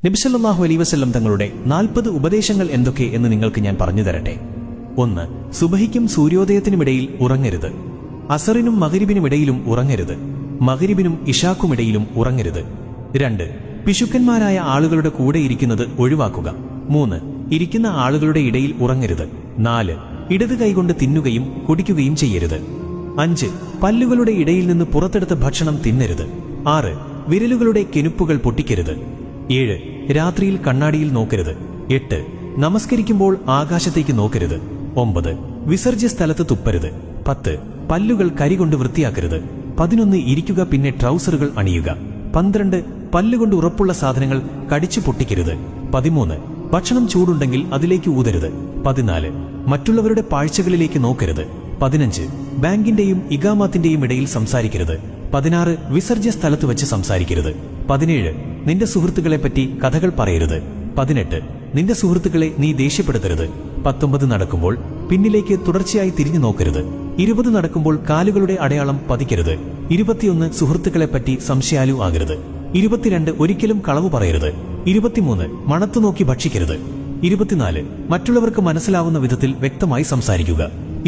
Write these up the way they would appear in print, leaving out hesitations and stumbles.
നബി സല്ലല്ലാഹു അലൈഹി വസല്ലം തങ്ങളുടെ 40 ഉപദേശങ്ങൾ എന്തൊക്കെ എന്ന് നിങ്ങൾക്ക് ഞാൻ പറഞ്ഞു തരട്ടെ. 1. സുബഹിക്കും സൂര്യോദയത്തിനുമിടയിൽ ഉറങ്ങരുത്. അസറിനും മഗ്രിബിനുമിടയിലും ഉറങ്ങരുത്. മഗ്രിബിനും ഇശാക്കുമിടയിലും ഉറങ്ങരുത്. 2. പിശുക്കന്മാരായ ആളുകളുടെ കൂടെ ഇരിക്കുന്നത് ഒഴിവാക്കുക. 3. ഇരിക്കുന്ന ആളുകളുടെ ഇടയിൽ ഉറങ്ങരുത്. 4. ഇടത് കൈകൊണ്ട് തിന്നുകയും കുടിക്കുകയും ചെയ്യരുത്. 5. പല്ലുകളുടെ ഇടയിൽ നിന്ന് പുറത്തെടുത്ത ഭക്ഷണം തിന്നരുത്. 6. വിരലുകളുടെ കെനുപ്പുകൾ പൊട്ടിക്കരുത്. 7. രാത്രിയിൽ കണ്ണാടിയിൽ നോക്കരുത്. 8. നമസ്കരിക്കുമ്പോൾ ആകാശത്തേക്ക് നോക്കരുത്. 9. വിസർജ്യ സ്ഥലത്ത് തുപ്പരുത്. 10. പല്ലുകൾ കരികൊണ്ട് വൃത്തിയാക്കരുത്. 11. ഇരിക്കുക, പിന്നെ ട്രൗസറുകൾ അണിയുക. 12. പല്ലുകൊണ്ട് ഉറപ്പുള്ള സാധനങ്ങൾ കടിച്ചു പൊട്ടിക്കരുത്. 13. ഭക്ഷണം ചൂടുണ്ടെങ്കിൽ അതിലേക്ക് ഊതരുത്. 14. മറ്റുള്ളവരുടെ പാഴ്ചകളിലേക്ക് നോക്കരുത്. 15. ബാങ്കിന്റെയും ഇഖാമത്തിന്റെയും ഇടയിൽ സംസാരിക്കരുത്. 16. വിസർജ്യ സ്ഥലത്ത് വെച്ച് സംസാരിക്കരുത്. 17. നിന്റെ സുഹൃത്തുക്കളെപ്പറ്റി കഥകൾ പറയരുത്. 18. നിന്റെ സുഹൃത്തുക്കളെ നീ ദേഷ്യപ്പെടുത്തരുത്. 19. നടക്കുമ്പോൾ പിന്നിലേക്ക് തുടർച്ചയായി തിരിഞ്ഞു നോക്കരുത്. 20. നടക്കുമ്പോൾ കാലുകളുടെ അടയാളം പതിക്കരുത്. 21. സുഹൃത്തുക്കളെപ്പറ്റി സംശയാലു ആകരുത്. 22. ഒരിക്കലും കളവു പറയരുത്. 23. മണത്തു നോക്കി ഭക്ഷിക്കരുത്. 24. മറ്റുള്ളവർക്ക് മനസ്സിലാവുന്ന വിധത്തിൽ വ്യക്തമായി സംസാരിക്കുക.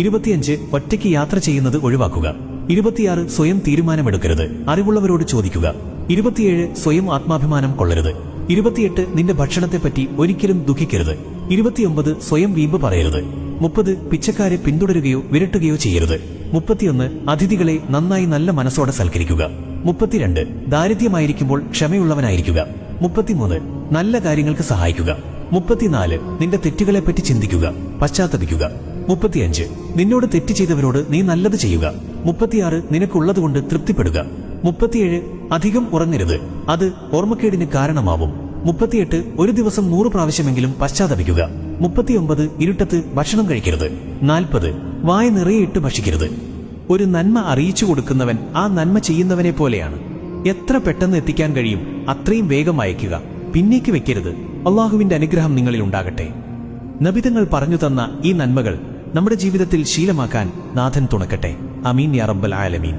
25. ഒറ്റയ്ക്ക് യാത്ര ചെയ്യുന്നത് ഒഴിവാക്കുക. 26. സ്വയം തീരുമാനമെടുക്കരുത്, അറിവുള്ളവരോട് ചോദിക്കുക. 27. സ്വയം ആത്മാഭിമാനം കൊള്ളരുത്. 28. നിന്റെ ഭക്ഷണത്തെപ്പറ്റി ഒരിക്കലും ദുഃഖിക്കരുത്. 29. സ്വയം വീമ്പ് പറയരുത്. 30. പിച്ചക്കാരെ പിന്തുടരുകയോ വിരട്ടുകയോ ചെയ്യരുത്. 31. അതിഥികളെ നന്നായി നല്ല മനസ്സോടെ സൽക്കരിക്കുക. 32. ദാരിദ്ര്യമായിരിക്കുമ്പോൾ ക്ഷമയുള്ളവനായിരിക്കുക. 33. നല്ല കാര്യങ്ങൾക്ക് സഹായിക്കുക. 34. നിന്റെ തെറ്റുകളെപ്പറ്റി ചിന്തിക്കുക, പശ്ചാത്തപിക്കുക. 35. നിന്നോട് തെറ്റ് ചെയ്തവരോട് നീ നല്ലത് ചെയ്യുക. 36. നിനക്കുള്ളതുകൊണ്ട് തൃപ്തിപ്പെടുക. 37. അധികം ഉറങ്ങരുത്, അത് ഓർമ്മക്കേടിന് കാരണമാവും. 38. ഒരു ദിവസം 100 പ്രാവശ്യമെങ്കിലും പശ്ചാത്തപിക്കുക. 39. ഇരുട്ടത്ത് ഭക്ഷണം കഴിക്കരുത്. 40. വായ നിറയെ ഇട്ട് ഭക്ഷിക്കരുത്. ഒരു നന്മ അറിയിച്ചു കൊടുക്കുന്നവൻ ആ നന്മ ചെയ്യുന്നവനെ പോലെയാണ്. എത്ര പെട്ടെന്ന് എത്തിക്കാൻ കഴിയും അത്രയും വേഗം അയക്കുക, പിന്നേക്ക് വെക്കരുത്. അള്ളാഹുവിന്റെ അനുഗ്രഹം നിങ്ങളിൽ ഉണ്ടാകട്ടെ. നബിതങ്ങൾ പറഞ്ഞു തന്ന ഈ നന്മകൾ നമ്മുടെ ജീവിതത്തിൽ ശീലമാക്കാൻ നാഥൻ തുണക്കട്ടെ. അമീൻ യാ റബ്ബൽ ആലമീൻ.